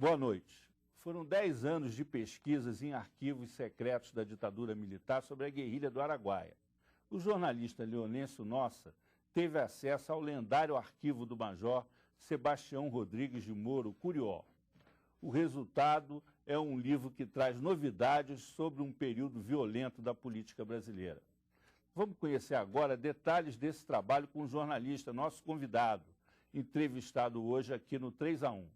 Boa noite. Foram 10 anos de pesquisas em arquivos secretos da ditadura militar sobre a guerrilha do Araguaia. O jornalista Leonêncio Nossa teve acesso ao lendário arquivo do major Sebastião Rodrigues de Moura, o Curió. O resultado é um livro que traz novidades sobre um período violento da política brasileira. Vamos conhecer agora detalhes desse trabalho com o jornalista, nosso convidado, entrevistado hoje aqui no 3 a 1.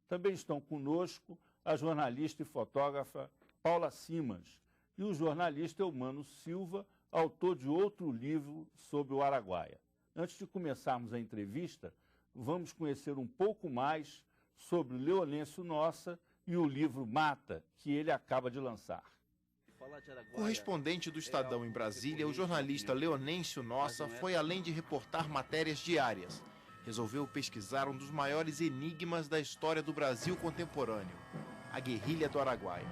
Também estão conosco a jornalista e fotógrafa Paula Simas e o jornalista Eumano Silva, autor de outro livro sobre o Araguaia. Antes de começarmos a entrevista, vamos conhecer um pouco mais sobre Leonêncio Nossa e o livro Mata, que ele acaba de lançar. Correspondente do Estadão em Brasília, o jornalista Leonêncio Nossa foi além de reportar matérias diárias. Resolveu pesquisar um dos maiores enigmas da história do Brasil contemporâneo, a guerrilha do Araguaia.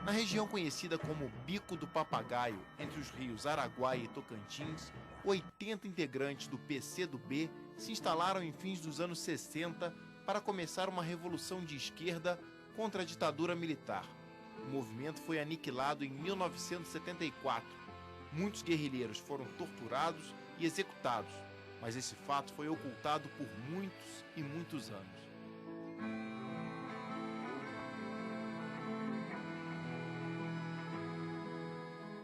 Na região conhecida como Bico do Papagaio, entre os rios Araguaia e Tocantins, 80 integrantes do PCdoB se instalaram em fins dos anos 60 para começar uma revolução de esquerda contra a ditadura militar. O movimento foi aniquilado em 1974. Muitos guerrilheiros foram torturados e executados, mas esse fato foi ocultado por muitos e muitos anos.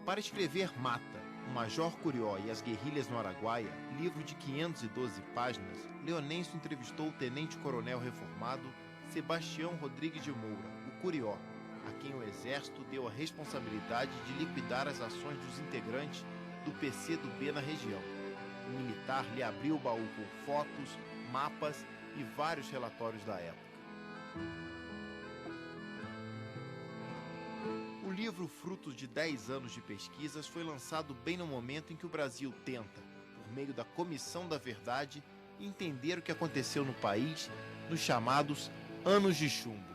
Para escrever Mata, o Major Curió e as guerrilhas no Araguaia, livro de 512 páginas, Leonêncio entrevistou o tenente-coronel reformado Sebastião Rodrigues de Moura, o Curió, a quem o Exército deu a responsabilidade de liquidar as ações dos integrantes do PCdoB na região. O militar lhe abriu o baú com fotos, mapas e vários relatórios da época. O livro, fruto de 10 anos de pesquisas, foi lançado bem no momento em que o Brasil tenta, por meio da Comissão da Verdade, entender o que aconteceu no país nos chamados Anos de Chumbo.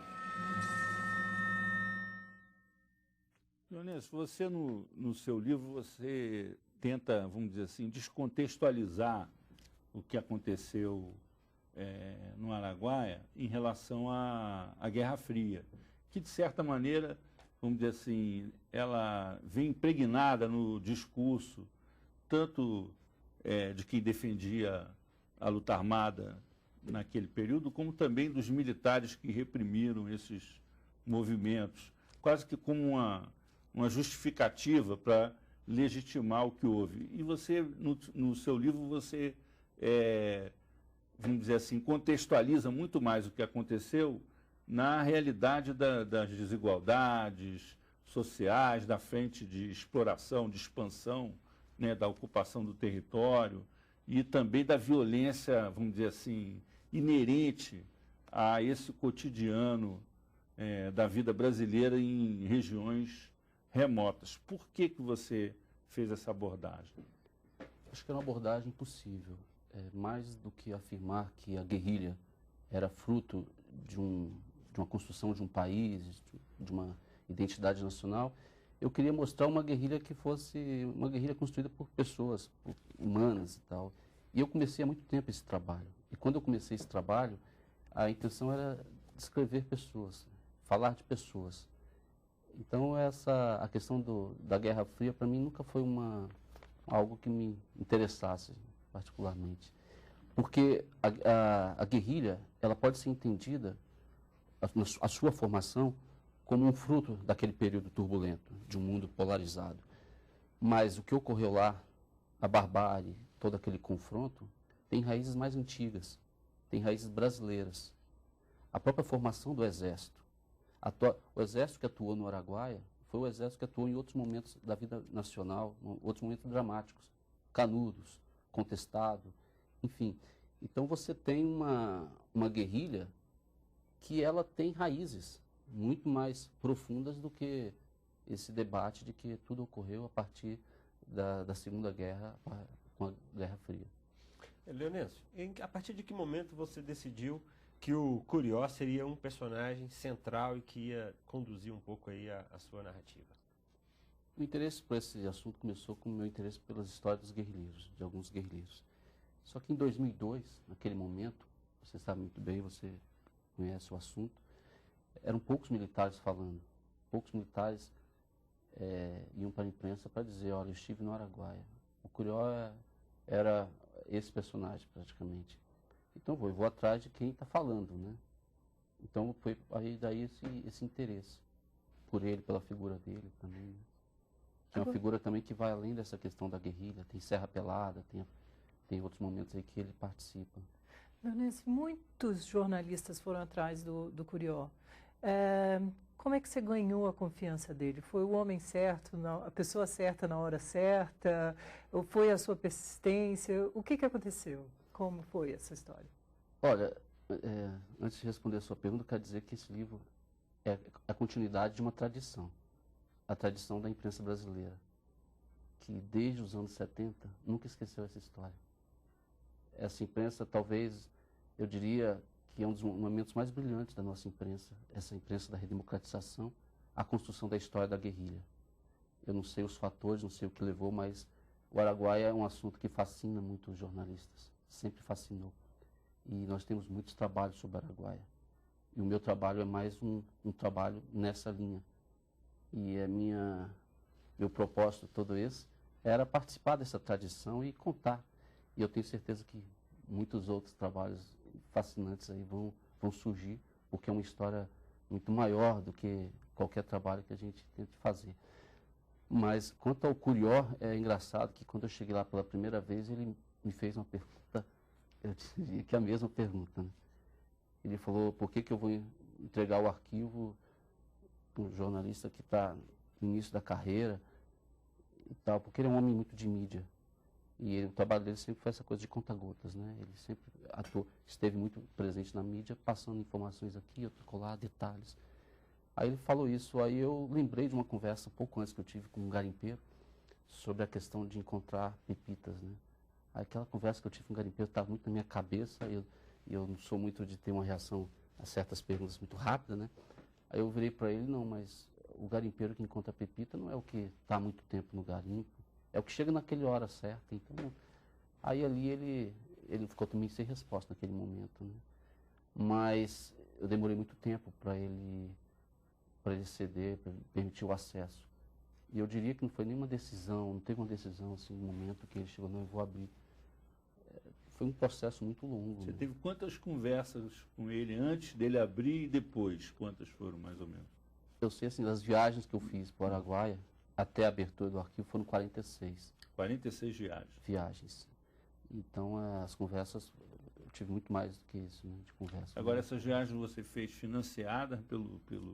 Leonêncio, você no seu livro, você tenta, vamos dizer assim, descontextualizar o que aconteceu no Araguaia em relação à Guerra Fria, que, de certa maneira, vamos dizer assim, ela vem impregnada no discurso tanto de quem defendia a luta armada naquele período, como também dos militares que reprimiram esses movimentos, quase que como uma justificativa para legitimar o que houve. E você, no seu livro, você, vamos dizer assim, contextualiza muito mais o que aconteceu na realidade das desigualdades sociais, da frente de exploração, de expansão, né, da ocupação do território e também da violência, vamos dizer assim, inerente a esse cotidiano da vida brasileira em regiões remotas. Por que você fez essa abordagem? Acho que era uma abordagem possível. Mais do que afirmar que a guerrilha era fruto de uma construção de um país, de uma identidade nacional, eu queria mostrar uma guerrilha que fosse uma guerrilha construída por pessoas humanas e tal. E eu comecei há muito tempo esse trabalho. E quando eu comecei esse trabalho, a intenção era descrever pessoas, falar de pessoas. Então a questão da Guerra Fria, para mim, nunca foi algo que me interessasse particularmente. Porque a guerrilha, ela pode ser entendida, a sua formação, como um fruto daquele período turbulento, de um mundo polarizado. Mas o que ocorreu lá, a barbárie, todo aquele confronto, tem raízes mais antigas, tem raízes brasileiras. A própria formação do Exército. O Exército que atuou no Araguaia foi o Exército que atuou em outros momentos da vida nacional, outros momentos dramáticos. Canudos, Contestado, enfim. Então você tem uma guerrilha que ela tem raízes muito mais profundas do que esse debate de que tudo ocorreu a partir da Segunda Guerra com a Guerra Fria. Leonêncio, a partir de que momento você decidiu que o Curió seria um personagem central e que ia conduzir um pouco aí a sua narrativa? O interesse por esse assunto começou com o meu interesse pelas histórias dos guerrilheiros, de alguns guerrilheiros. Só que em 2002, naquele momento, você sabe muito bem, você conhece o assunto. Eram poucos militares falando, poucos militares iam para a imprensa para dizer, olha, eu estive no Araguaia. O Curió era esse personagem, praticamente. Então, eu vou atrás de quem está falando, né? Então, foi aí daí esse interesse por ele, pela figura dele também, né? Que é uma figura também que vai além dessa questão da guerrilha, tem Serra Pelada, tem outros momentos aí que ele participa. Leonêncio, muitos jornalistas foram atrás do Curió. Como é que você ganhou a confiança dele? Foi o homem certo, a pessoa certa na hora certa? Ou foi a sua persistência? O que aconteceu? Como foi essa história? Olha, antes de responder a sua pergunta, eu quero dizer que esse livro é a continuidade de uma tradição. A tradição da imprensa brasileira, que desde os anos 70 nunca esqueceu essa história. Essa imprensa, talvez, eu diria que é um dos momentos mais brilhantes da nossa imprensa, essa imprensa da redemocratização, a construção da história da guerrilha. Eu não sei os fatores, não sei o que levou, mas o Araguaia é um assunto que fascina muito os jornalistas, sempre fascinou. E nós temos muitos trabalhos sobre o Araguaia. E o meu trabalho é mais um trabalho nessa linha. E meu propósito todo esse era participar dessa tradição e contar. E eu tenho certeza que muitos outros trabalhos fascinantes aí vão surgir, porque é uma história muito maior do que qualquer trabalho que a gente tente fazer. Mas quanto ao Curió, é engraçado que quando eu cheguei lá pela primeira vez, ele me fez uma pergunta, eu diria que é a mesma pergunta, né? Ele falou, por que eu vou entregar o arquivo para um jornalista que está no início da carreira e tal, porque ele é um homem muito de mídia. E o trabalho dele sempre foi essa coisa de conta-gotas, né? Ele sempre esteve muito presente na mídia, passando informações aqui, outro colar, detalhes. Aí ele falou isso, aí eu lembrei de uma conversa um pouco antes que eu tive com um garimpeiro sobre a questão de encontrar pepitas, né? Aí aquela conversa que eu tive com um garimpeiro estava muito na minha cabeça, e eu não sou muito de ter uma reação a certas perguntas muito rápida, né? Aí eu virei para ele, não, mas o garimpeiro que encontra pepita não é o que está há muito tempo no garimpo, é o que chega naquela hora certa. Então, aí ali ele ficou também sem resposta naquele momento, né? Mas eu demorei muito tempo para ele ceder, para ele permitir o acesso. E eu diria que não foi nenhuma decisão, não teve uma decisão assim, no momento que ele chegou, não, eu vou abrir. Foi um processo muito longo. Você né? teve quantas conversas com ele antes dele abrir e depois? Quantas foram, mais ou menos? Eu sei, assim, das viagens que eu fiz para o Araguaia, até a abertura do arquivo, foram 46 46 viagens. Então, as conversas, eu tive muito mais do que isso, né, de conversa. Agora, essas viagens você fez financiadas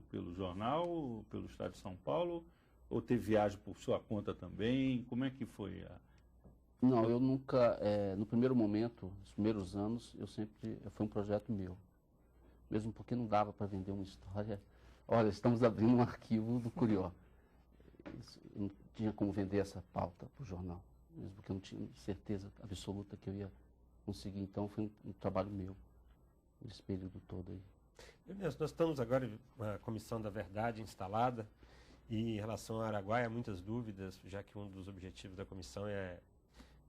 pelo jornal, ou pelo Estado de São Paulo, ou teve viagem por sua conta também? Como é que foi? Não, eu nunca, no primeiro momento, nos primeiros anos, foi um projeto meu. Mesmo porque não dava para vender uma história. Olha, estamos abrindo um arquivo do Curió. Eu não tinha como vender essa pauta para o jornal, mesmo porque eu não tinha certeza absoluta que eu ia conseguir. Então, foi um trabalho meu, nesse período todo aí. Nós estamos agora com a Comissão da Verdade instalada, e em relação ao Araguaia, há muitas dúvidas, já que um dos objetivos da comissão é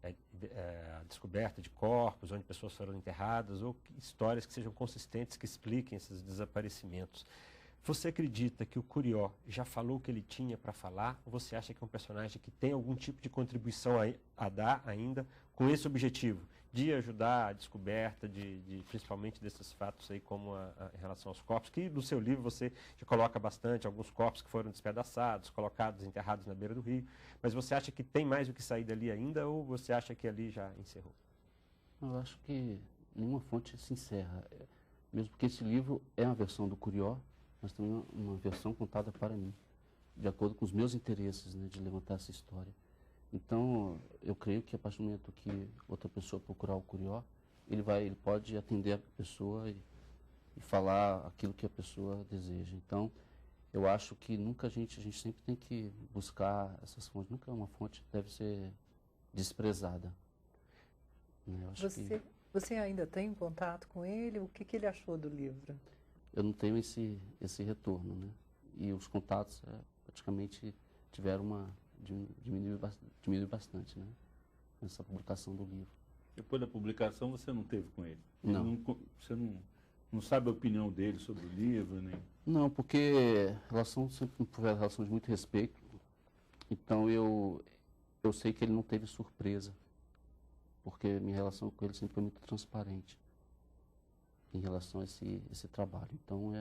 a descoberta de corpos, onde pessoas foram enterradas, ou histórias que sejam consistentes, que expliquem esses desaparecimentos. Você acredita que o Curió já falou o que ele tinha para falar? Ou você acha que é um personagem que tem algum tipo de contribuição a dar ainda com esse objetivo? De ajudar a descoberta, principalmente desses fatos aí, como em relação aos corpos, que no seu livro você já coloca bastante, alguns corpos que foram despedaçados, colocados, enterrados na beira do rio. Mas você acha que tem mais o que sair dali ainda, ou você acha que ali já encerrou? Eu acho que nenhuma fonte se encerra. Mesmo porque esse livro é uma versão do Curió, mas também uma versão contada para mim, de acordo com os meus interesses, né, de levantar essa história. Então, eu creio que a partir do momento que outra pessoa procurar o Curió, ele pode atender a pessoa e falar aquilo que a pessoa deseja. Então, eu acho que nunca a gente sempre tem que buscar essas fontes, nunca uma fonte deve ser desprezada. Né? Eu acho Você ainda tem contato com ele? O que ele achou do livro? Eu não tenho esse retorno, né? E os contatos praticamente tiveram diminuiu bastante, né? Nessa publicação do livro. Depois da publicação você não teve com ele? Não. Você não sabe a opinião dele sobre o livro, nem... Não, porque relação sempre foi uma relação de muito respeito. Então eu sei que ele não teve surpresa, porque minha relação com ele sempre foi muito transparente em relação a esse trabalho. Então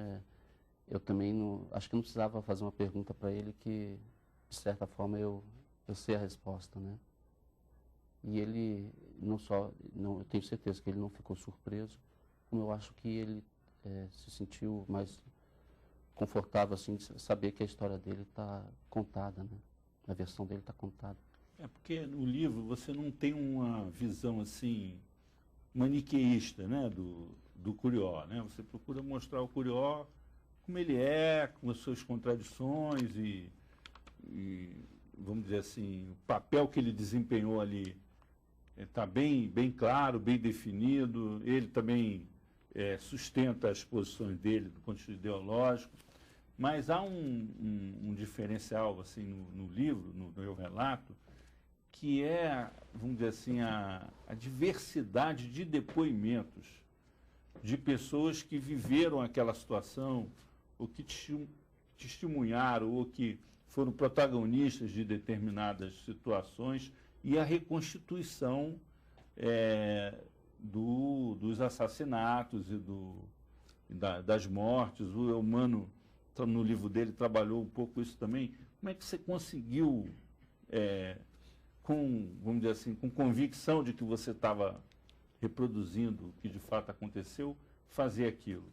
eu também não, acho que não precisava fazer uma pergunta para ele que, de certa forma, eu sei a resposta, né? E ele eu tenho certeza que ele não ficou surpreso, como eu acho que ele se sentiu mais confortável, assim, de saber que a história dele está contada, né? A versão dele está contada. Porque no livro você não tem uma visão, assim, maniqueísta, né, do Curió, né? Você procura mostrar o Curió como ele é, com as suas contradições e vamos dizer assim, o papel que ele desempenhou ali está bem claro, bem definido. Ele também sustenta as posições dele do ponto de vista ideológico, mas há um diferencial assim no livro, no meu relato, que é, vamos dizer assim, a diversidade de depoimentos de pessoas que viveram aquela situação, ou que testemunharam, ou que foram protagonistas de determinadas situações, e a reconstituição dos assassinatos e das mortes. O Eumano, no livro dele, trabalhou um pouco isso também. Como é que você conseguiu, vamos dizer assim, com convicção de que você estava reproduzindo o que de fato aconteceu, fazer aquilo?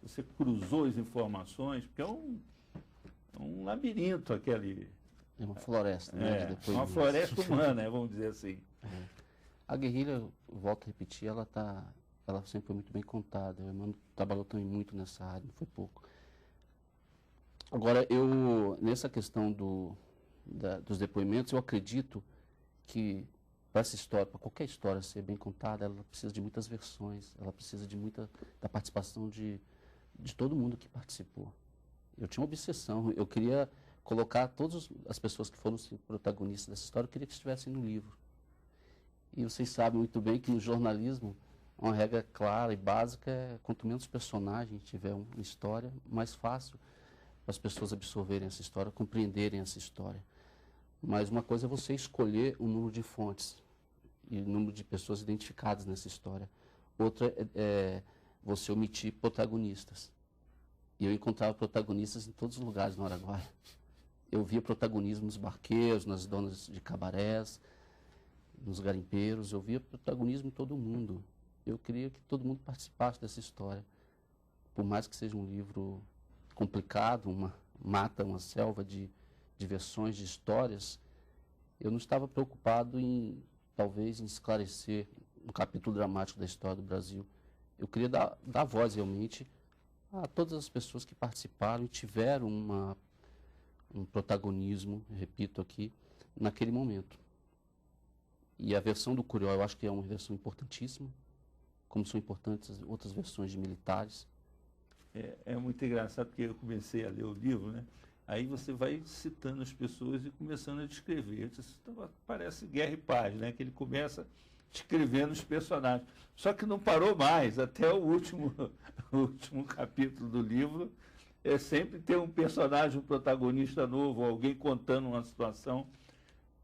Você cruzou as informações, porque é um labirinto aquele... É uma floresta, né? É uma floresta humana, vamos dizer assim. A guerrilha, volto a repetir, ela sempre foi muito bem contada. O Emmanuel trabalhou também muito nessa área, não foi pouco. Agora, nessa questão dos depoimentos, eu acredito que para essa história, para qualquer história ser bem contada, ela precisa de muitas versões, ela precisa de da participação de todo mundo que participou. Eu tinha uma obsessão, eu queria colocar todas as pessoas que foram protagonistas dessa história, eu queria que estivessem no livro. E vocês sabem muito bem que no jornalismo, uma regra clara e básica é quanto menos personagem tiver uma história, mais fácil para as pessoas absorverem essa história, compreenderem essa história. Mas uma coisa é você escolher o número de fontes e o número de pessoas identificadas nessa história. Outra é você omitir protagonistas. E eu encontrava protagonistas em todos os lugares no Araguaia. Eu via protagonismo nos barqueiros, nas donas de cabarés, nos garimpeiros. Eu via protagonismo em todo mundo. Eu queria que todo mundo participasse dessa história. Por mais que seja um livro complicado, uma selva de versões, de histórias, eu não estava preocupado talvez, em esclarecer um capítulo dramático da história do Brasil. Eu queria dar voz, realmente, a todas as pessoas que participaram e tiveram um protagonismo, repito aqui, naquele momento. E a versão do Curió, eu acho que é uma versão importantíssima, como são importantes outras versões de militares. É muito engraçado, porque eu comecei a ler o livro, né? Aí você vai citando as pessoas e começando a descrever. Isso parece Guerra e Paz, né? Que ele começa descrevendo os personagens. Só que não parou mais, até o último capítulo do livro. Sempre ter um personagem, um protagonista novo, alguém contando uma situação.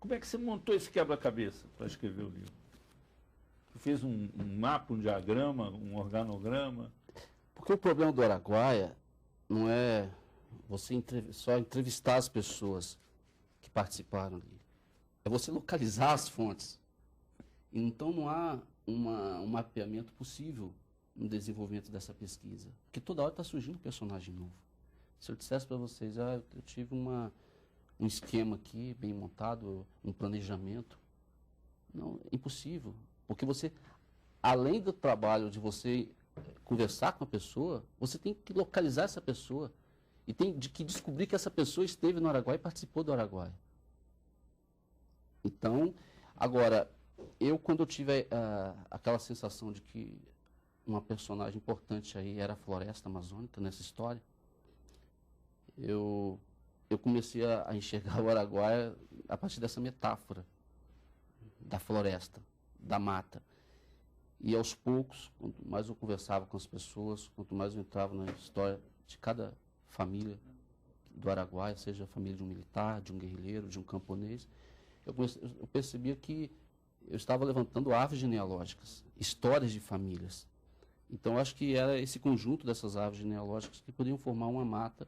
Como é que você montou esse quebra-cabeça para escrever o livro? Você fez um mapa, um diagrama, um organograma? Porque o problema do Araguaia não é você só entrevistar as pessoas que participaram ali. É você localizar as fontes. Então não há um mapeamento possível no desenvolvimento dessa pesquisa. Porque toda hora está surgindo um personagem novo. Se eu dissesse para vocês, eu tive um esquema aqui bem montado, um planejamento, não, é impossível. Porque você, além do trabalho de você conversar com a pessoa, você tem que localizar essa pessoa. E tem que descobrir que essa pessoa esteve no Araguaia e participou do Araguaia. Então, agora, quando eu tive aquela sensação de que uma personagem importante aí era a floresta amazônica nessa história, eu comecei a enxergar o Araguaia a partir dessa metáfora da floresta, da mata. E aos poucos, quanto mais eu conversava com as pessoas, quanto mais eu entrava na história de cada família do Araguaia, seja a família de um militar, de um guerrilheiro, de um camponês, eu percebia que eu estava levantando árvores genealógicas, histórias de famílias. Então, acho que era esse conjunto dessas árvores genealógicas que podiam formar uma mata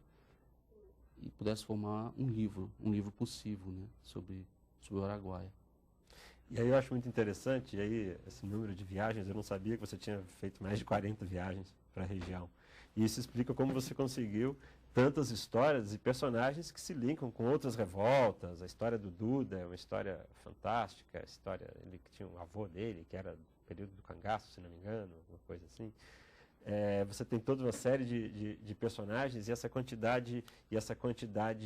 e pudesse formar um livro possível, né, sobre o Araguaia. E aí eu acho muito interessante, e aí esse número de viagens, eu não sabia que você tinha feito mais de 40 viagens para a região. E isso explica como você conseguiu tantas histórias e personagens que se linkam com outras revoltas. A história do Duda é uma história fantástica, a história, ele que tinha um avô dele, que era do período do cangaço, se não me engano, uma coisa assim. Você tem toda uma série de personagens e essa quantidade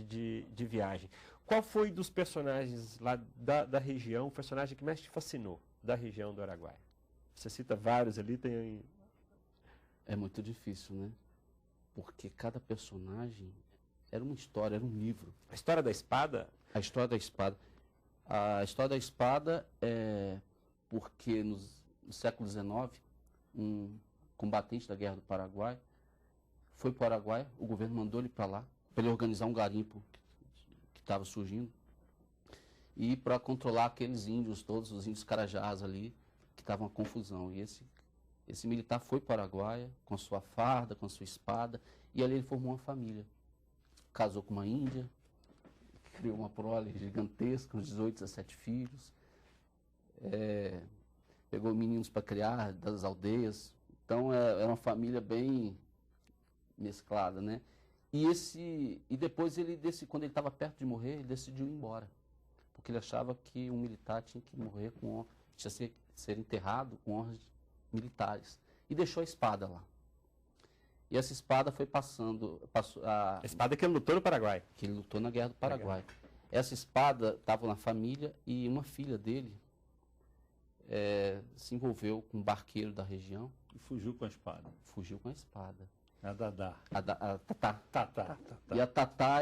de viagem. Qual foi dos personagens lá da região, o personagem que mais te fascinou da região do Araguaia? Você cita vários ali, tem... É muito difícil, né? Porque cada personagem era uma história, era um livro. A história da espada? A história da espada. A história da espada é porque no século XIX, um combatente da Guerra do Paraguai foi para o Araguaia, o governo mandou ele para lá, para ele organizar um garimpo que estava surgindo e para controlar aqueles índios, todos os índios carajás ali, que estavam uma confusão. E esse militar foi para o Araguaia com a sua farda, com a sua espada, e ali ele formou uma família. Casou com uma índia, criou uma prole gigantesca, uns 18, 17 filhos, pegou meninos para criar das aldeias. Então, era uma família bem mesclada, né? E depois, quando ele estava perto de morrer, ele decidiu ir embora. Porque ele achava que um militar tinha que morrer tinha que ser enterrado com honras militares. E deixou a espada lá. E essa espada foi a espada que ele lutou no Paraguai. Que ele lutou na Guerra do Paraguai. Essa espada estava na família e uma filha dele se envolveu com um barqueiro da região. E fugiu com a espada. Fugiu com a espada. A Dadá. A Tatá. Tatá. E a Tatá,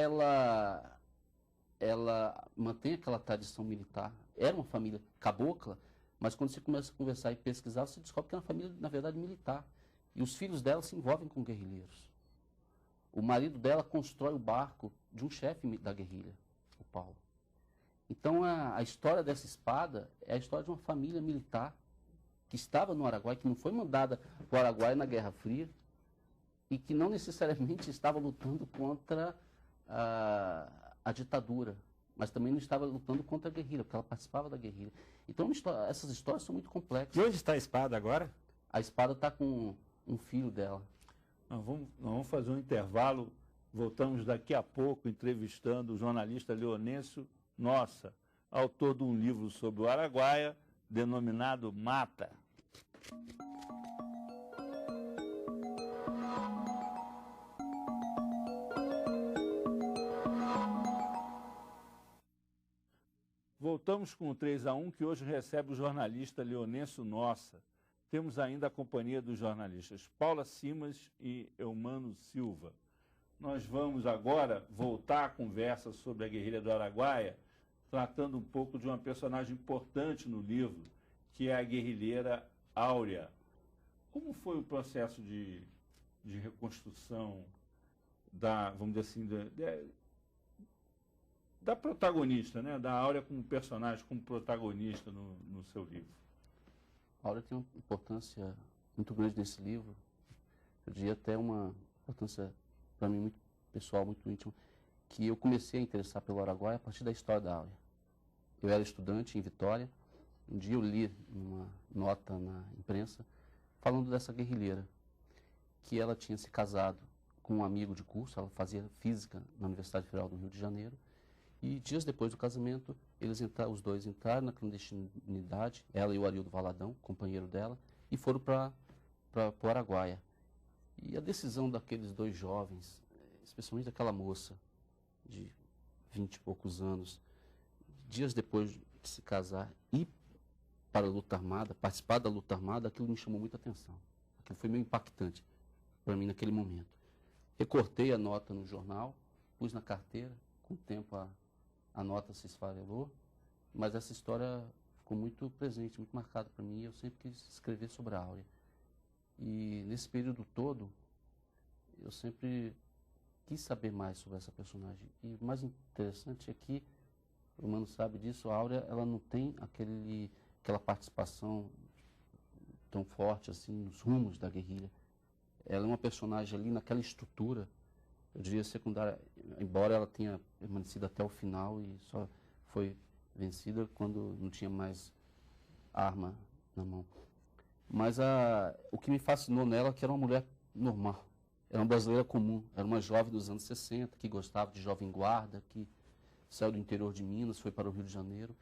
ela mantém aquela tradição militar. Era uma família cabocla, mas quando você começa a conversar e pesquisar, você descobre que é uma família, na verdade, militar. E os filhos dela se envolvem com guerrilheiros. O marido dela constrói o barco de um chefe da guerrilha, o Paulo. Então, a história dessa espada é a história de uma família militar que estava no Araguaia, que não foi mandada para o Araguaia na Guerra Fria e que não necessariamente estava lutando contra a ditadura, mas também não estava lutando contra a guerrilha, porque ela participava da guerrilha. Então, essas histórias são muito complexas. E onde está a espada agora? A espada está com um filho dela. Nós vamos fazer um intervalo. Voltamos daqui a pouco entrevistando o jornalista Leonêncio Nossa, autor de um livro sobre o Araguaia, denominado Mata. Voltamos com o 3-1, que hoje recebe o jornalista Leonêncio Nossa. Temos ainda a companhia dos jornalistas Paula Simas e Eumano Silva. Nós vamos agora voltar à conversa sobre a guerrilha do Araguaia, tratando um pouco de uma personagem importante no livro, que é a guerrilheira Áurea. Como foi o processo de reconstrução vamos dizer assim, da protagonista, né? Da Áurea como personagem, como protagonista no seu livro? A Áurea tem uma importância muito grande nesse livro. Eu diria até uma importância, para mim, muito pessoal, muito íntima, que eu comecei a interessar pelo Araguaia a partir da história da Áurea. Eu era estudante em Vitória. Um dia eu li uma nota na imprensa falando dessa guerrilheira, que ela tinha se casado com um amigo de curso, ela fazia física na Universidade Federal do Rio de Janeiro, e dias depois do casamento, os dois entraram na clandestinidade, ela e o Arildo Valadão, companheiro dela, e foram para o Araguaia. E a decisão daqueles dois jovens, especialmente daquela moça de 20 e poucos anos, dias depois de se casar, ir para a luta armada, participar da luta armada, aquilo me chamou muita atenção. Aquilo foi meio impactante para mim naquele momento. Recortei a nota no jornal, pus na carteira, com o tempo a nota se esfarelou, mas essa história ficou muito presente, muito marcado para mim. Eu sempre quis escrever sobre a Áurea. E nesse período todo, eu sempre quis saber mais sobre essa personagem. E o mais interessante é que, o Mano sabe disso, a Áurea, ela não tem aquela participação tão forte assim nos rumos da guerrilha. Ela é uma personagem ali naquela estrutura, eu diria secundária, embora ela tenha permanecido até o final e só foi vencida quando não tinha mais arma na mão. Mas o que me fascinou nela é que era uma mulher normal, era uma brasileira comum, era uma jovem dos anos 60, que gostava de jovem guarda, que saiu do interior de Minas, foi para o Rio de Janeiro.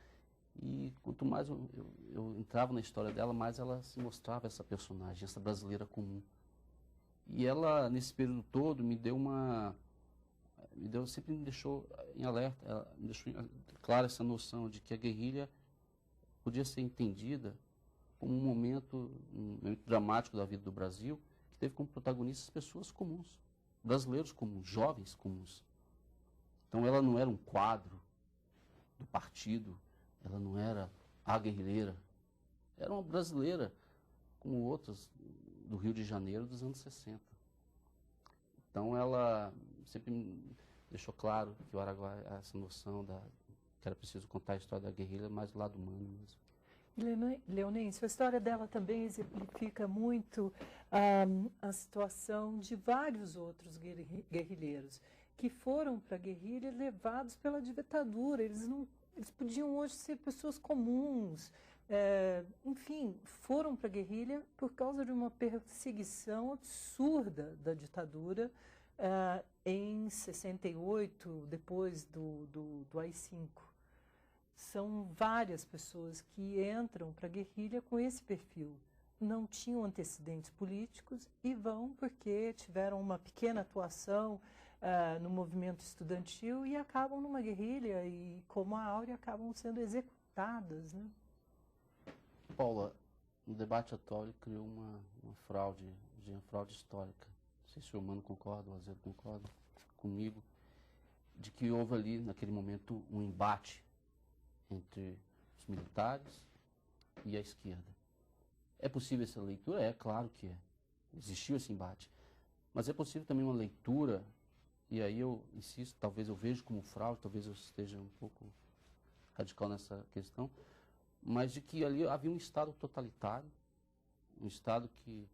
E quanto mais eu entrava na história dela, mais ela se mostrava essa personagem, essa brasileira comum. E ela, nesse período todo, sempre me deixou em alerta, ela me deixou clara essa noção de que a guerrilha podia ser entendida como um momento dramático da vida do Brasil, que teve como protagonistas pessoas comuns, brasileiros comuns, jovens comuns. Então ela não era um quadro do partido, ela não era a guerrilheira, era uma brasileira, como outras do Rio de Janeiro dos anos 60. Então ela sempre me deixou claro que o Araguaia, essa noção que era preciso contar a história da guerrilha, mais do lado humano mesmo. Leonêncio, a história dela também exemplifica muito a situação de vários outros guerrilheiros que foram para a guerrilha levados pela ditadura. Eles podiam hoje ser pessoas comuns, enfim, foram para a guerrilha por causa de uma perseguição absurda da ditadura em 68, depois do AI-5. São várias pessoas que entram para a guerrilha com esse perfil. Não tinham antecedentes políticos e vão porque tiveram uma pequena atuação no movimento estudantil e acabam numa guerrilha e, como a Áurea, acabam sendo executadas, né? Paula, no debate atual ele criou uma fraude histórica. Não sei se o Mano concorda, o Azedo concorda comigo, de que houve ali, naquele momento, um embate entre os militares e a esquerda. É possível essa leitura? É, claro que é. Existiu esse embate. Mas é possível também uma leitura, e aí eu insisto, talvez eu vejo como fraude, talvez eu esteja um pouco radical nessa questão, mas de que ali havia um Estado totalitário, um Estado que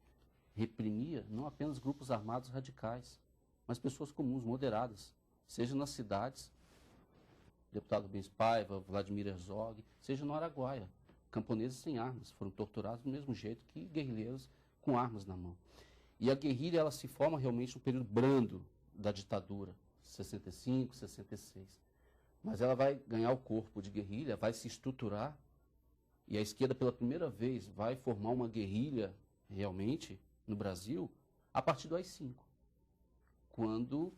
reprimia não apenas grupos armados radicais, mas pessoas comuns, moderadas, seja nas cidades, deputado Rubens Paiva, Vladimir Herzog, seja no Araguaia. Camponeses sem armas foram torturados do mesmo jeito que guerrilheiros com armas na mão. E a guerrilha ela se forma realmente no período brando da ditadura, 65, 66. Mas ela vai ganhar o corpo de guerrilha, vai se estruturar, e a esquerda pela primeira vez vai formar uma guerrilha realmente no Brasil a partir do AI-5, quando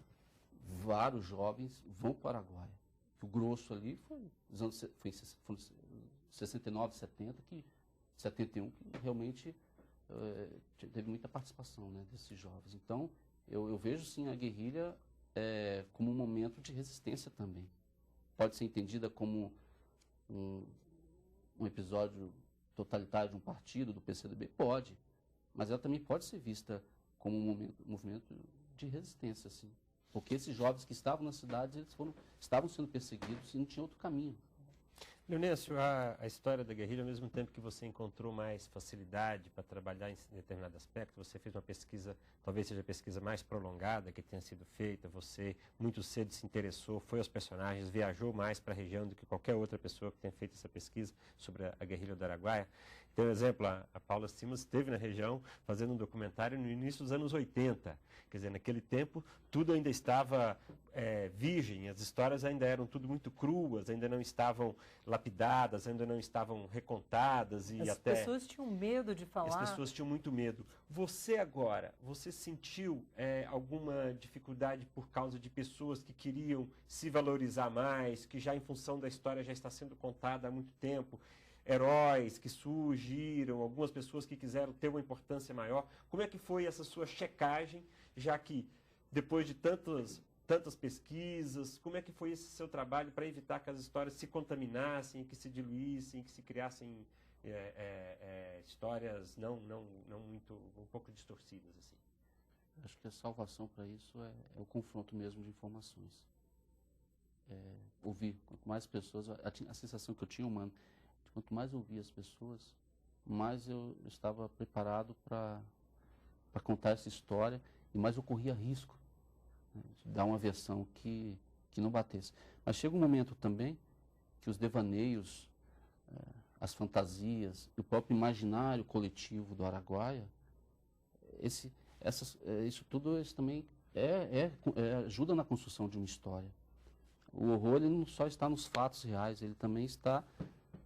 vários jovens vão para o Araguaia. O grosso ali foi em 69, 70, 71, que realmente teve muita participação, né, desses jovens. Então, eu vejo sim a guerrilha como um momento de resistência também. Pode ser entendida como um episódio totalitário de um partido, do PCdoB? Pode, mas ela também pode ser vista como um movimento de resistência, assim. Porque esses jovens que estavam nas cidades, estavam sendo perseguidos e não tinha outro caminho. Leonêncio, a história da guerrilha, ao mesmo tempo que você encontrou mais facilidade para trabalhar em determinado aspecto, você fez uma pesquisa, talvez seja a pesquisa mais prolongada que tenha sido feita, você muito cedo se interessou, foi aos personagens, viajou mais para a região do que qualquer outra pessoa que tenha feito essa pesquisa sobre a guerrilha do Araguaia. Por exemplo, a Paula Simas esteve na região fazendo um documentário no início dos anos 80. Quer dizer, naquele tempo, tudo ainda estava virgem, as histórias ainda eram tudo muito cruas, ainda não estavam lapidadas, ainda não estavam recontadas. As pessoas tinham medo de falar. As pessoas tinham muito medo. Você agora, você sentiu alguma dificuldade por causa de pessoas que queriam se valorizar mais, que já em função da história já está sendo contada há muito tempo? Heróis que surgiram, algumas pessoas que quiseram ter uma importância maior. Como é que foi essa sua checagem, já que depois de tantas tantas pesquisas? Como é que foi esse seu trabalho para evitar que as histórias se contaminassem, que se diluíssem, que se criassem histórias não muito, um pouco distorcidas, assim? Acho que a salvação para isso é o confronto mesmo de informações. Ouvir. Quanto mais pessoas, a sensação que eu tinha, humano, quanto mais eu ouvia as pessoas, mais eu estava preparado para contar essa história e mais eu corria risco, né, de dar uma versão que não batesse. Mas chega um momento também que os devaneios, as fantasias, o próprio imaginário coletivo do Araguaia, isso tudo também ajuda na construção de uma história. O horror ele não só está nos fatos reais, ele também está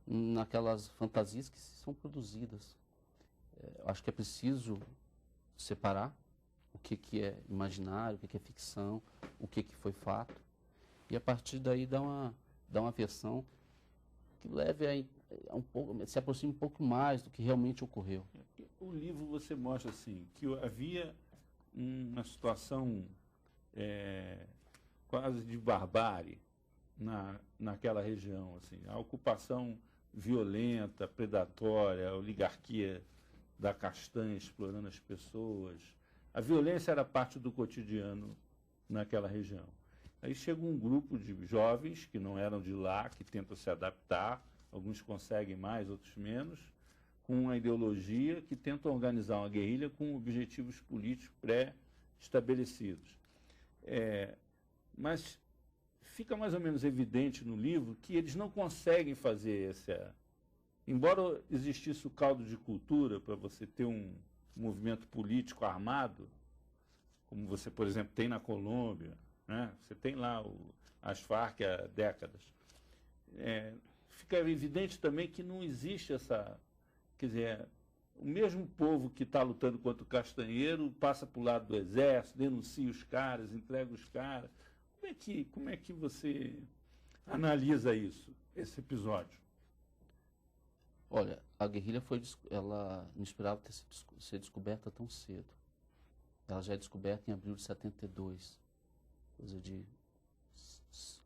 naquelas fantasias que são produzidas. Acho que é preciso separar o que é imaginário, o que é ficção, o que foi fato, e a partir daí dar uma versão que leve a um pouco, se aproxime um pouco mais do que realmente ocorreu. O livro você mostra assim que havia uma situação quase de barbárie naquela região, assim, a ocupação violenta, predatória, a oligarquia da castanha explorando as pessoas. A violência era parte do cotidiano naquela região. Aí chega um grupo de jovens que não eram de lá, que tentam se adaptar, alguns conseguem mais, outros menos, com uma ideologia que tenta organizar uma guerrilha com objetivos políticos pré-estabelecidos. Mas fica mais ou menos evidente no livro que eles não conseguem fazer Embora existisse o caldo de cultura para você ter um movimento político armado, como você, por exemplo, tem na Colômbia, né? Você tem lá as Farc há décadas. Fica evidente também que não existe quer dizer, o mesmo povo que está lutando contra o castanheiro passa para o lado do exército, denuncia os caras, entrega os caras. Como é que você analisa isso, esse episódio? Olha, a guerrilha ela não esperava ser descoberta tão cedo. Ela já é descoberta em abril de 72, coisa de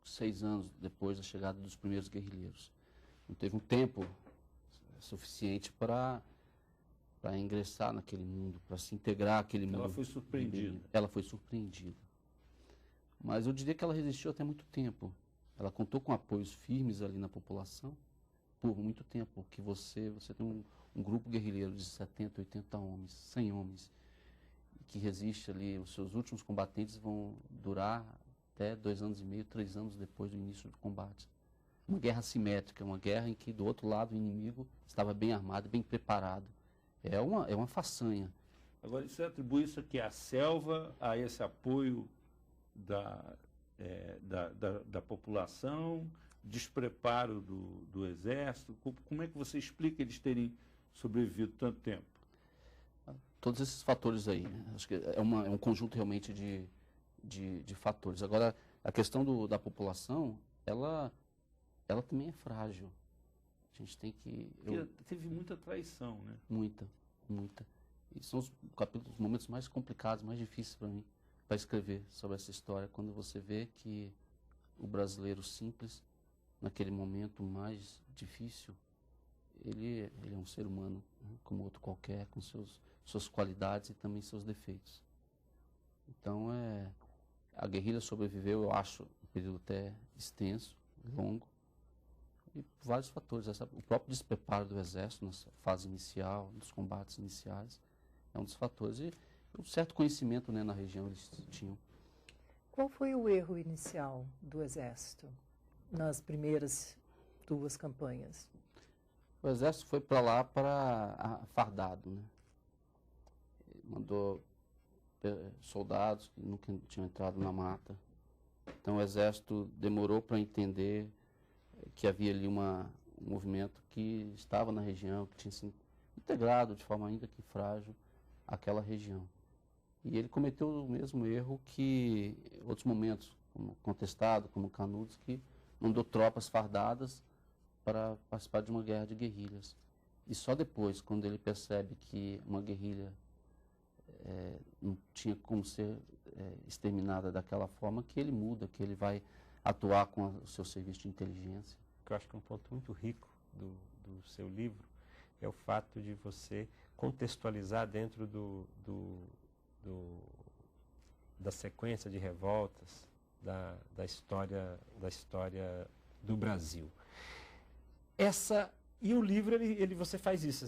6 anos depois da chegada dos primeiros guerrilheiros. Não teve um tempo suficiente para ingressar naquele mundo, para se integrar àquele mundo. Ela foi surpreendida. Ela foi surpreendida. Mas eu diria que ela resistiu até muito tempo. Ela contou com apoios firmes ali na população por muito tempo, porque você tem um grupo guerrilheiro de 70, 80 homens, 100 homens, que resiste ali, os seus últimos combatentes vão durar até 2 anos e meio, 3 anos depois do início do combate. Uma guerra assimétrica, uma guerra em que do outro lado o inimigo estava bem armado, bem preparado. É uma façanha. Agora, você atribui isso aqui à selva, a esse apoio da população, despreparo do exército? Como é que você explica eles terem sobrevivido tanto tempo? Todos esses fatores aí, né? Acho que é um conjunto realmente de fatores. Agora, a questão da população, ela também é frágil. A gente tem que... Teve muita traição, né? Muita. E são os momentos mais complicados, mais difíceis para mim, para escrever sobre essa história, quando você vê que o brasileiro simples, naquele momento mais difícil, ele é um ser humano, né, como outro qualquer, com suas qualidades e também seus defeitos. Então, a guerrilha sobreviveu, eu acho, um período até extenso, longo, e por vários fatores. O próprio despreparo do exército na fase inicial, dos combates iniciais, é um dos fatores. E um certo conhecimento, né, na região eles tinham. Qual foi o erro inicial do exército nas primeiras 2 campanhas? O exército foi para lá fardado, né? Mandou soldados que nunca tinham entrado na mata. Então o exército demorou para entender que havia ali um movimento que estava na região, que tinha se integrado de forma ainda que frágil àquela região. E ele cometeu o mesmo erro que outros momentos, como Contestado, como Canudos, que mandou tropas fardadas para participar de uma guerra de guerrilhas. E só depois, quando ele percebe que uma guerrilha não tinha como ser exterminada daquela forma, que ele muda, que ele vai atuar com o seu serviço de inteligência. Que eu acho que é um ponto muito rico do seu livro é o fato de você contextualizar dentro da sequência de revoltas da história do Brasil. E o livro, você faz isso,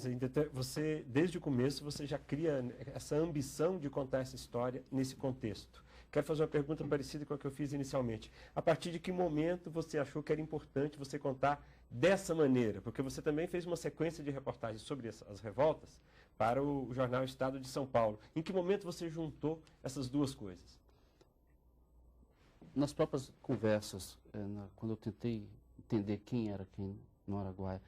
você, desde o começo, você já cria essa ambição de contar essa história nesse contexto. Quero fazer uma pergunta parecida com a que eu fiz inicialmente. A partir de que momento você achou que era importante você contar dessa maneira? Porque você também fez uma sequência de reportagens sobre as revoltas para o jornal Estado de São Paulo. Em que momento você juntou essas duas coisas? Nas próprias conversas, quando eu tentei entender quem era quem no Araguaia,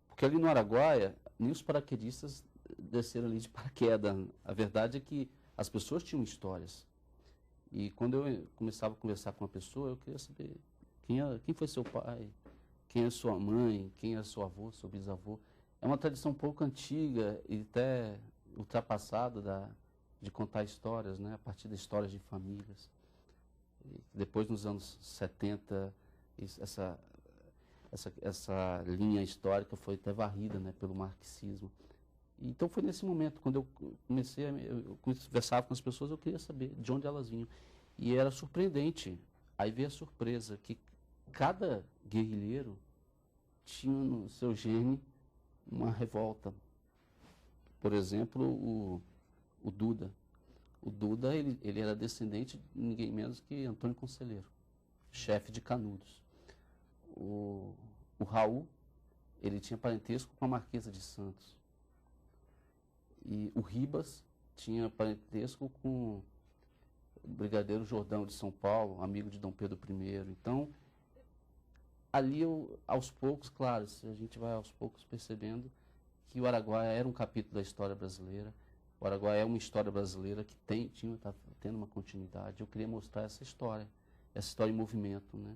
porque ali no Araguaia, nem os paraquedistas desceram ali de paraquedas. A verdade é que as pessoas tinham histórias. E quando eu começava a conversar com uma pessoa, eu queria saber quem foi seu pai, quem é sua mãe, quem é seu avô, seu bisavô. É uma tradição um pouco antiga e até ultrapassada de contar histórias, né, a partir de histórias de famílias. E depois, nos anos 70, essa linha histórica foi até varrida, né, pelo marxismo. Então foi nesse momento, quando eu conversava com as pessoas, eu queria saber de onde elas vinham. E era surpreendente. Aí veio a surpresa que cada guerrilheiro tinha no seu gene uma revolta. Por exemplo, o Duda. O Duda, ele era descendente de ninguém menos que Antônio Conselheiro, chefe de Canudos. O Raul, ele tinha parentesco com a Marquesa de Santos. E o Ribas tinha parentesco com o Brigadeiro Jordão de São Paulo, amigo de Dom Pedro I. Então, ali, aos poucos, claro, a gente vai aos poucos percebendo que o Araguaia era um capítulo da história brasileira. O Araguaia é uma história brasileira que está tendo uma continuidade. Eu queria mostrar essa história em movimento, né?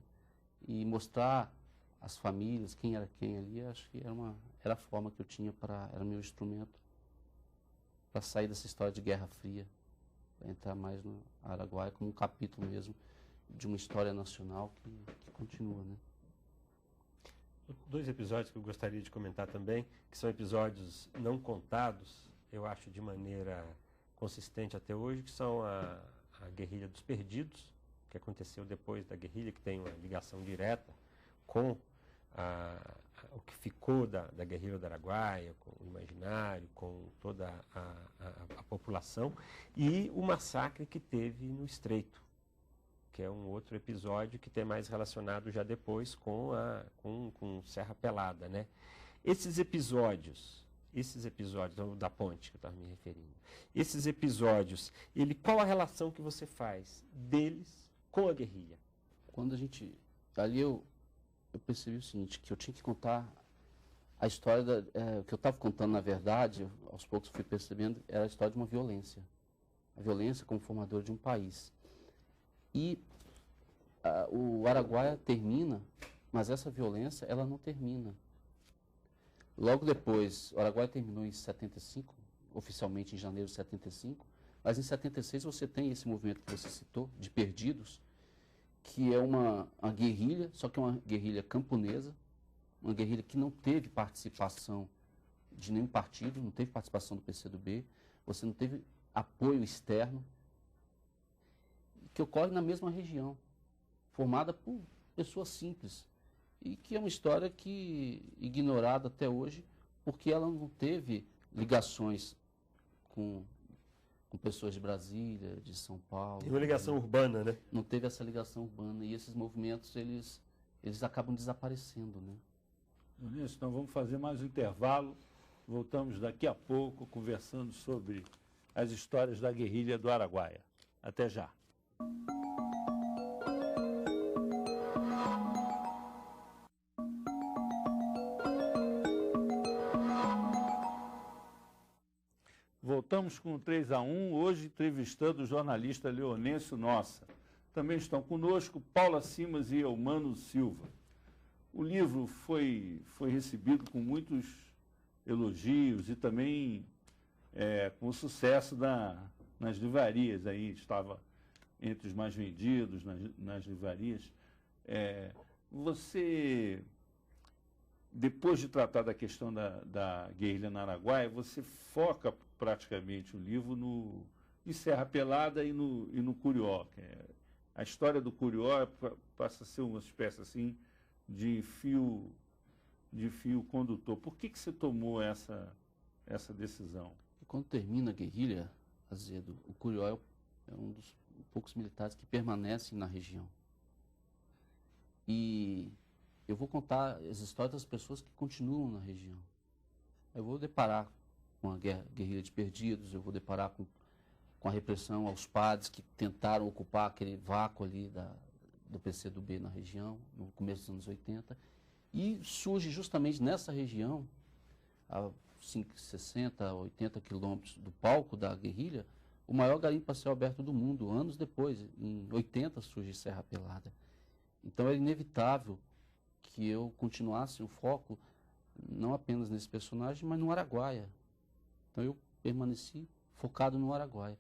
E mostrar as famílias, quem era quem ali, acho que era a forma que eu tinha era meu instrumento para sair dessa história de Guerra Fria, para entrar mais no Araguaia como um capítulo mesmo de uma história nacional que continua, né? Dois episódios que eu gostaria de comentar também, que são episódios não contados, eu acho de maneira consistente até hoje, que são a Guerrilha dos Perdidos, que aconteceu depois da guerrilha, que tem uma ligação direta com o que ficou da guerrilha do Araguaia, com o imaginário, com toda a população, e o massacre que teve no Estreito, que é um outro episódio que tem mais relacionado já depois com Serra Pelada, né? Esses episódios da ponte que eu estava me referindo, esses episódios, qual a relação que você faz deles com a guerrilha? Quando ali eu percebi o seguinte, que eu tinha que contar a história, o que eu estava contando, na verdade, aos poucos fui percebendo, era a história de uma violência. A violência como formadora de um país. E o Araguaia termina, mas essa violência, ela não termina. Logo depois, o Araguaia terminou em 75, oficialmente em janeiro de 75, mas em 76 você tem esse movimento que você citou, de Perdidos, que é uma guerrilha, só que é uma guerrilha camponesa, uma guerrilha que não teve participação de nenhum partido, não teve participação do PCdoB, você não teve apoio externo, que ocorre na mesma região, formada por pessoas simples, e que é uma história ignorada até hoje, porque ela não teve ligações com pessoas de Brasília, de São Paulo. Tem uma ligação urbana, né? Não teve essa ligação urbana, e esses movimentos, eles acabam desaparecendo, né? Então vamos fazer mais um intervalo, voltamos daqui a pouco conversando sobre as histórias da guerrilha do Araguaia. Até já. Voltamos com o 3-1, hoje entrevistando o jornalista Leonêncio Nossa. Também estão conosco Paula Simas e Eumano Silva. O livro foi recebido com muitos elogios e também com o sucesso nas livrarias, aí estava entre os mais vendidos nas livrarias. Você, depois de tratar da questão da guerrilha no Araguaia, você foca praticamente o livro em Serra Pelada e no Curió. A história do Curió passa a ser uma espécie assim de fio condutor. Por que você tomou essa decisão? Quando termina a guerrilha, Azedo, o Curió é um dos poucos militares que permanecem na região. E eu vou contar as histórias das pessoas que continuam na região. Eu vou deparar com a guerrilha de perdidos, eu vou deparar com a repressão aos padres que tentaram ocupar aquele vácuo ali do PCdoB na região, no começo dos anos 80. E surge justamente nessa região, a 60, 80 quilômetros do palco da guerrilha, o maior garimpo a céu aberto do mundo. Anos depois, em 80, surge Serra Pelada. Então era inevitável que eu continuasse o foco não apenas nesse personagem, mas no Araguaia. Então eu permaneci focado no Araguaia.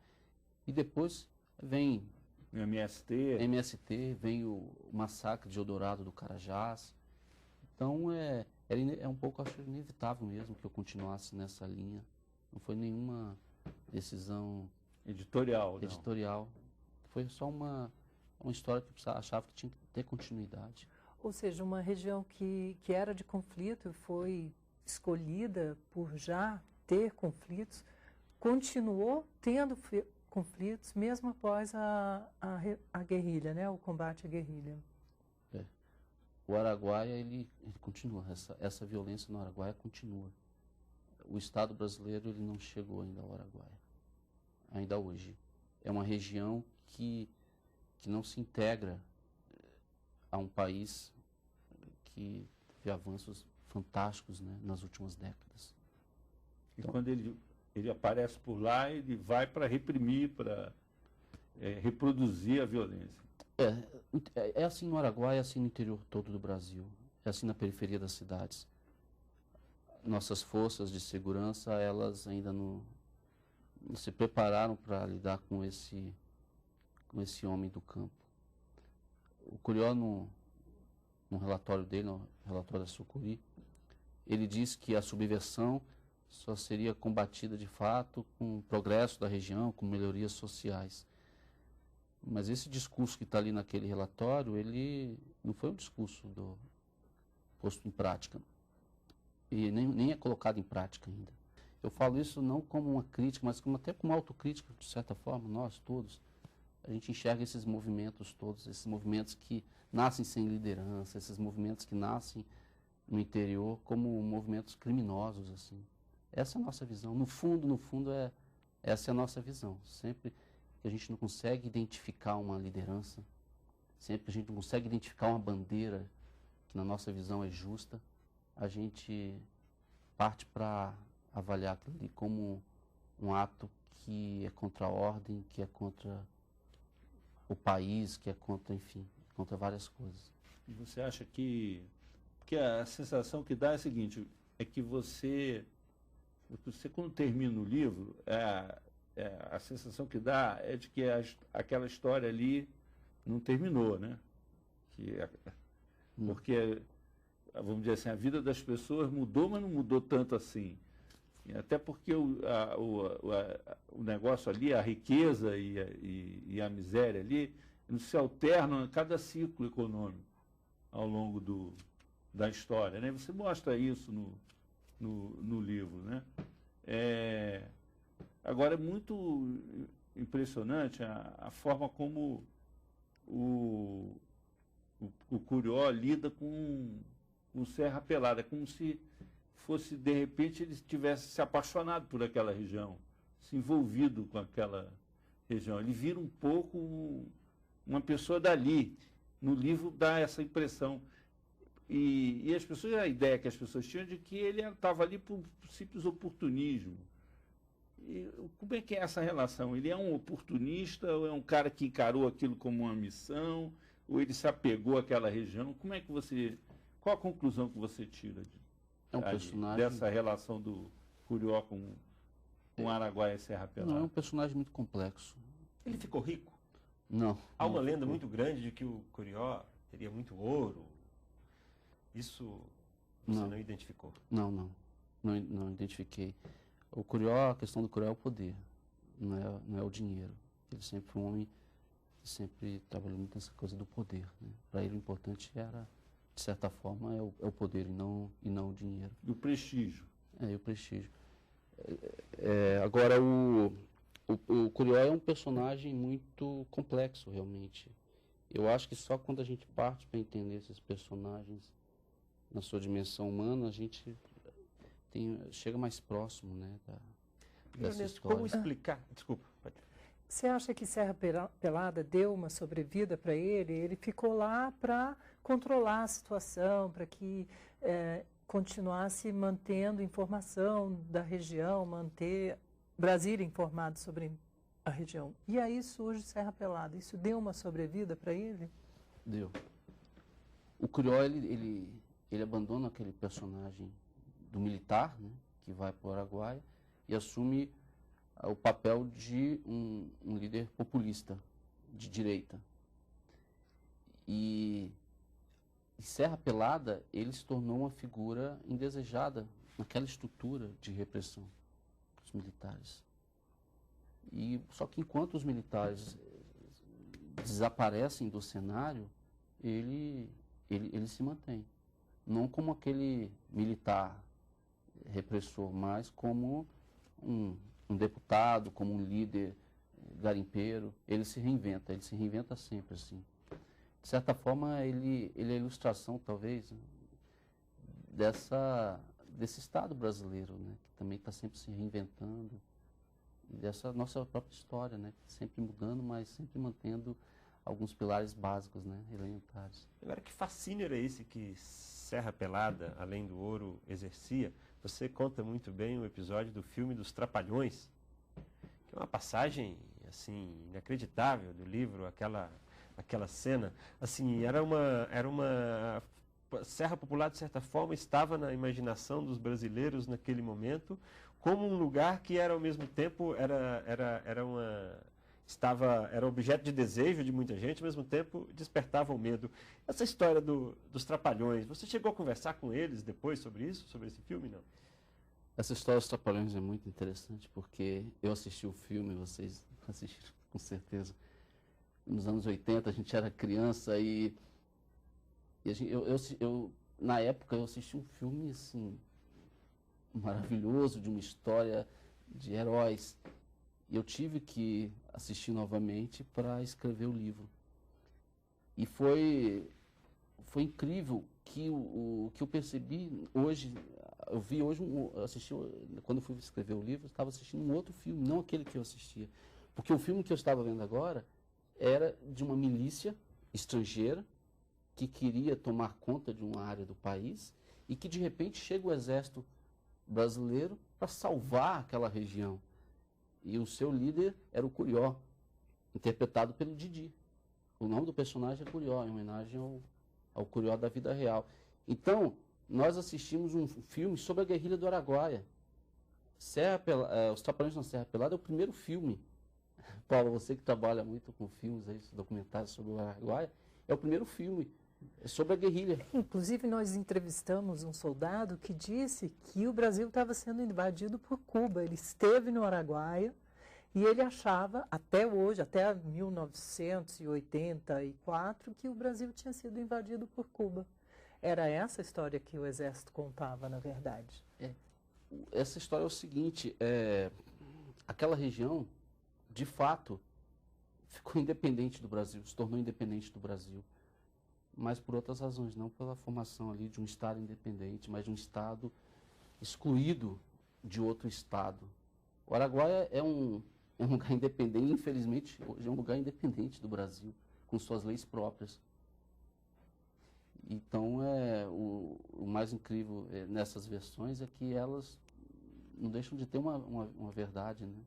E depois vem MST, vem o massacre de Eldorado do Carajás. Então é um pouco, acho, inevitável mesmo que eu continuasse nessa linha. Não foi nenhuma decisão editorial. Foi só uma história que eu achava que tinha que ter continuidade. Ou seja, uma região que era de conflito e foi escolhida por já ter conflitos, continuou tendo conflitos mesmo após a guerrilha, né? O combate à guerrilha. O Araguaia, ele continua, essa violência no Araguaia continua. O Estado brasileiro ele não chegou ainda ao Araguaia, ainda hoje. É uma região que não se integra a um país que teve avanços fantásticos, né, nas últimas décadas. Então, quando ele aparece por lá, ele vai para reprimir, para reproduzir a violência. É assim no Araguaia, é assim no interior todo do Brasil, é assim na periferia das cidades. Nossas forças de segurança, elas ainda não se prepararam para lidar com esse homem do campo. O Curió, no relatório dele, no relatório da Sucuri, ele diz que a subversão só seria combatida de fato com o progresso da região, com melhorias sociais. Mas esse discurso que está ali naquele relatório, ele não foi um discurso posto em prática. E nem é colocado em prática ainda. Eu falo isso não como uma crítica, mas até como uma autocrítica, de certa forma, nós todos. A gente enxerga esses movimentos todos, esses movimentos que nascem sem liderança, esses movimentos que nascem no interior como movimentos criminosos, assim. Essa é a nossa visão. No fundo, essa é a nossa visão. Sempre que a gente não consegue identificar uma liderança, sempre que a gente não consegue identificar uma bandeira que na nossa visão é justa, a gente parte para avaliar aquilo ali como um ato que é contra a ordem, que é contra o país, que é contra, enfim, contra várias coisas. E você acha que a sensação que dá é a seguinte, é que você quando termina o livro, a sensação que dá é de que aquela história ali não terminou, né? Porque, vamos dizer assim, a vida das pessoas mudou, mas não mudou tanto assim. Até porque o negócio ali, a riqueza e a miséria ali, não se alternam a cada ciclo econômico ao longo da história, né? Você mostra isso no livro, né? Agora, é muito impressionante a forma como o Curió lida com Serra Pelada, como se fosse, de repente, ele tivesse se apaixonado por aquela região, se envolvido com aquela região. Ele vira um pouco uma pessoa dali. No livro dá essa impressão. E as pessoas, a ideia que as pessoas tinham de que ele estava ali por simples oportunismo. E como é que é essa relação? Ele é um oportunista ou é um cara que encarou aquilo como uma missão? Ou ele se apegou àquela região? Qual a conclusão que você tira personagem dessa relação do Curió com com Araguaia e Serra Pelada? Não, é um personagem muito complexo. Ele ficou rico? Não. Há uma não lenda ficou. muito grande de que o Curió teria muito ouro. Isso você não identificou? Não identifiquei. O Curió, a questão do Curió é o poder, não é o dinheiro. Ele sempre foi um homem que sempre trabalhou muito nessa coisa do poder, né? Para ele o importante era, de certa forma, é o poder e não o dinheiro. E o prestígio? E o prestígio. Agora, o Curió é um personagem muito complexo, realmente. Eu acho que só quando a gente parte para entender esses personagens na sua dimensão humana, a gente chega mais próximo, né, dessa história. Como explicar? Desculpa. Você acha que Serra Pelada deu uma sobrevida para ele? Ele ficou lá para controlar a situação, para que continuasse mantendo informação da região, manter Brasília informado sobre a região. E aí surge Serra Pelada. Isso deu uma sobrevida para ele? Deu. O Curió, ele abandona aquele personagem do militar, né, que vai para o Araguaia e assume o papel de um líder populista, de direita. E Serra Pelada, ele se tornou uma figura indesejada naquela estrutura de repressão dos militares. Só que enquanto os militares desaparecem do cenário, ele se mantém. Não como aquele militar repressor, mas como um deputado, como um líder garimpeiro. Ele se reinventa sempre, assim. De certa forma, ele é a ilustração, talvez, desse Estado brasileiro, né, que também está sempre se reinventando, e dessa nossa própria história, né, sempre mudando, mas sempre mantendo alguns pilares básicos, né, elementares. Agora, que fascínio era esse que Serra Pelada, além do ouro, exercia? Você conta muito bem o episódio do filme dos Trapalhões, que é uma passagem assim inacreditável do livro, aquela cena. Assim, era uma Serra Popular, de certa forma, estava na imaginação dos brasileiros naquele momento como um lugar que era ao mesmo tempo era objeto de desejo de muita gente, ao mesmo tempo despertava o medo. Essa história dos Trapalhões, você chegou a conversar com eles depois sobre isso, sobre esse filme, não? Essa história dos Trapalhões é muito interessante, porque eu assisti o filme, vocês assistiram com certeza, nos anos 80, a gente era criança e na época eu assisti um filme assim, maravilhoso, de uma história de heróis. E eu tive que assistir novamente para escrever o livro. E foi incrível que o que eu percebi hoje, eu vi hoje, quando eu fui escrever o livro, eu estava assistindo um outro filme, não aquele que eu assistia. Porque o filme que eu estava vendo agora era de uma milícia estrangeira que queria tomar conta de uma área do país e que de repente chega o exército brasileiro para salvar aquela região. E o seu líder era o Curió, interpretado pelo Didi. O nome do personagem é Curió, em homenagem ao Curió da vida real. Então, nós assistimos um filme sobre a guerrilha do Araguaia. Os Trapalhões na Serra Pelada é o primeiro filme. Paulo, você que trabalha muito com filmes, aí, documentários sobre o Araguaia, é o primeiro filme sobre a guerrilha. Inclusive, nós entrevistamos um soldado que disse que o Brasil estava sendo invadido por Cuba. Ele esteve no Araguaia e ele achava, até hoje, até 1984, que o Brasil tinha sido invadido por Cuba. Era essa a história que o Exército contava, na verdade. Essa história é o seguinte, aquela região, de fato, ficou independente do Brasil, se tornou independente do Brasil. Mas por outras razões, não pela formação ali de um Estado independente, mas de um Estado excluído de outro Estado. O Araguaia é um lugar independente, infelizmente, hoje é um lugar independente do Brasil, com suas leis próprias. Então, o mais incrível nessas versões é que elas não deixam de ter uma verdade, né?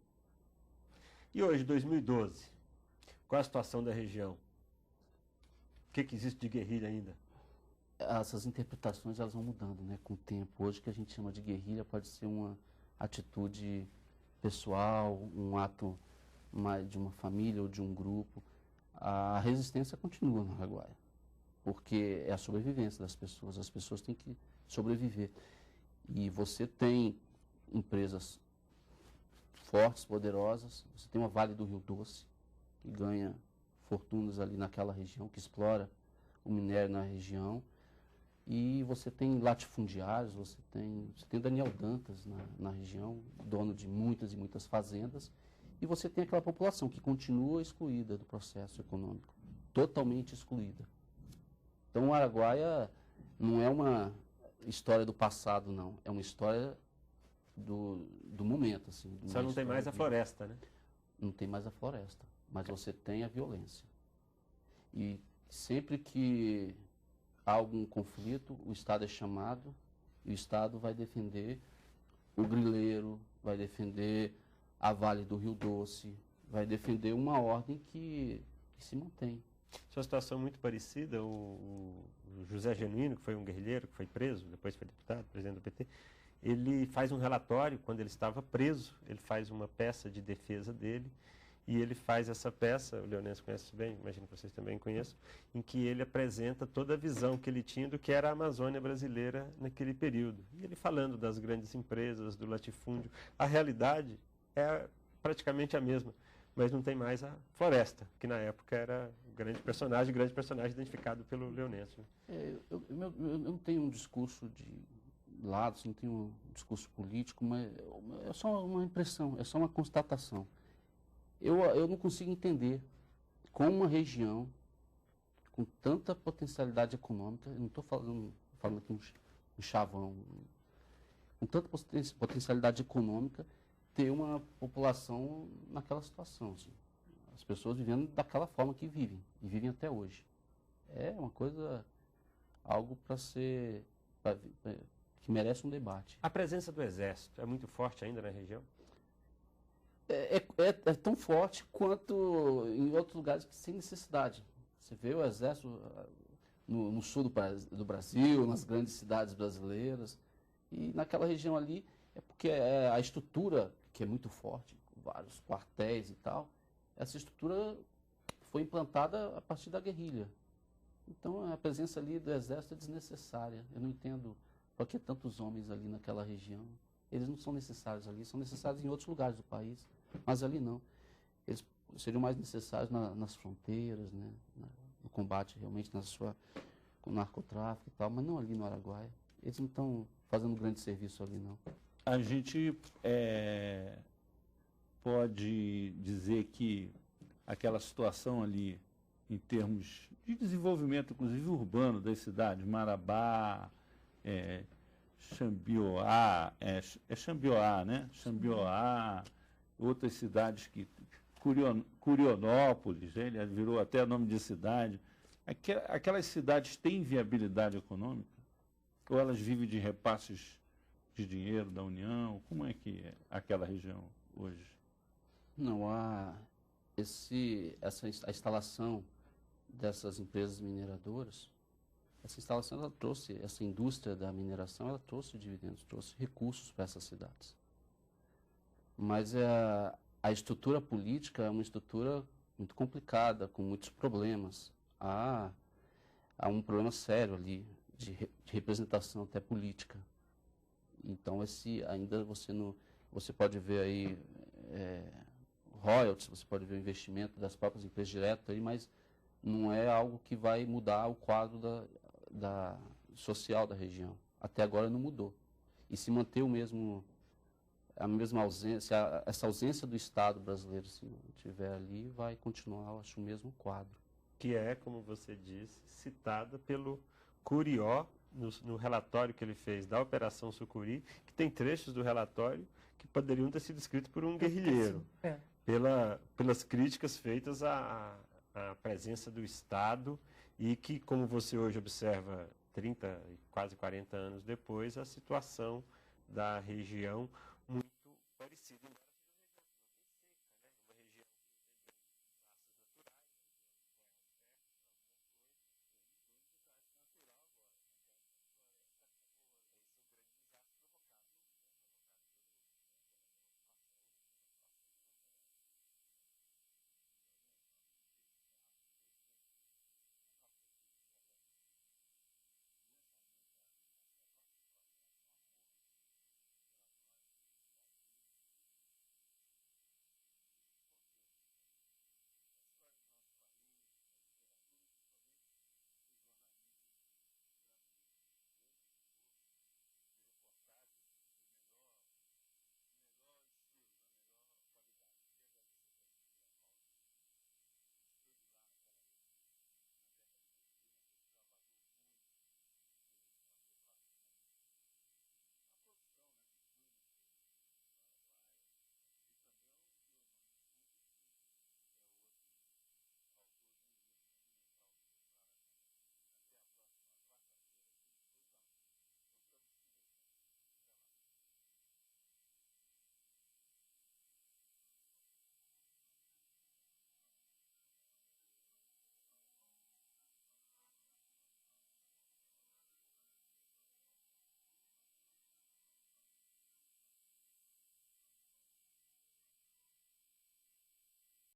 E hoje, 2012, qual é a situação da região? O que existe de guerrilha ainda? Essas interpretações elas vão mudando, né, com o tempo. Hoje, o que a gente chama de guerrilha pode ser uma atitude pessoal, um ato mais de uma família ou de um grupo, a resistência continua no Araguaia, porque é a sobrevivência das pessoas. As pessoas têm que sobreviver. E você tem empresas fortes, poderosas, você tem uma Vale do Rio Doce, que ganha fortunas ali naquela região, que explora o minério na região, e você tem latifundiários, você tem Daniel Dantas na região, dono de muitas e muitas fazendas, e você tem aquela população que continua excluída do processo econômico, totalmente excluída. Então o Araguaia não é uma história do passado, não, é uma história do momento. Assim, só não tem mais a floresta, né? Não tem mais a floresta, mas você tem a violência. E sempre que há algum conflito, o Estado é chamado e o Estado vai defender o grileiro, vai defender a Vale do Rio Doce, vai defender uma ordem que se mantém. Uma situação muito parecida, o José Genuíno, que foi um guerrilheiro, que foi preso, depois foi deputado, presidente do PT, ele faz um relatório, quando ele estava preso, ele faz uma peça de defesa dele, e ele faz essa peça, o Leonense conhece bem, imagino que vocês também conheçam, em que ele apresenta toda a visão que ele tinha do que era a Amazônia brasileira naquele período. E ele falando das grandes empresas, do latifúndio. A realidade é praticamente a mesma, mas não tem mais a floresta, que na época era o grande personagem identificado pelo Leonense. Eu não tenho um discurso de lados, não tenho um discurso político, mas é só uma impressão, é só uma constatação. Eu não consigo entender como uma região com tanta potencialidade econômica, eu não estou falando aqui um chavão, com tanta potencialidade econômica, ter uma população naquela situação. Assim. As pessoas vivendo daquela forma que vivem, e vivem até hoje. É uma coisa, algo que merece um debate. A presença do Exército é muito forte ainda na região? É tão forte quanto em outros lugares que sem necessidade. Você vê o Exército no sul do Brasil, nas grandes cidades brasileiras, e naquela região ali é porque a estrutura, que é muito forte, com vários quartéis e tal, essa estrutura foi implantada a partir da guerrilha. Então a presença ali do Exército é desnecessária. Eu não entendo por que tantos homens ali naquela região. Eles não são necessários ali, são necessários em outros lugares do país, mas ali não. Eles seriam mais necessários nas fronteiras, né, no combate realmente com o narcotráfico e tal, mas não ali no Araguaia. Eles não estão fazendo grande serviço ali, não. A gente pode dizer que aquela situação ali, em termos de desenvolvimento, inclusive urbano das cidades, Marabá, Xambioá, Xambioá, né? Xambioá, outras cidades que... Curionópolis, ele virou até nome de cidade. Aquelas cidades têm viabilidade econômica? Ou elas vivem de repasses de dinheiro da União? Como é que é aquela região hoje? Não, a instalação dessas empresas mineradoras, essa instalação, ela trouxe, essa indústria da mineração, ela trouxe dividendos, trouxe recursos para essas cidades. Mas a estrutura política é uma estrutura muito complicada, com muitos problemas. Há um problema sério ali, de representação até política. Então, ainda você pode ver aí royalties, você pode ver o investimento das próprias empresas direto aí, mas não é algo que vai mudar o quadro social da região. Até agora não mudou. E se manter a mesma ausência, essa ausência do Estado brasileiro, se estiver ali, vai continuar, eu acho, o mesmo quadro. Que é, como você disse, citada pelo Curió, no relatório que ele fez da Operação Sucuri, que tem trechos do relatório que poderiam ter sido escritos por um guerrilheiro, pelas críticas feitas à presença do Estado e que, como você hoje observa, 30 e quase 40 anos depois, a situação da região muito parecida.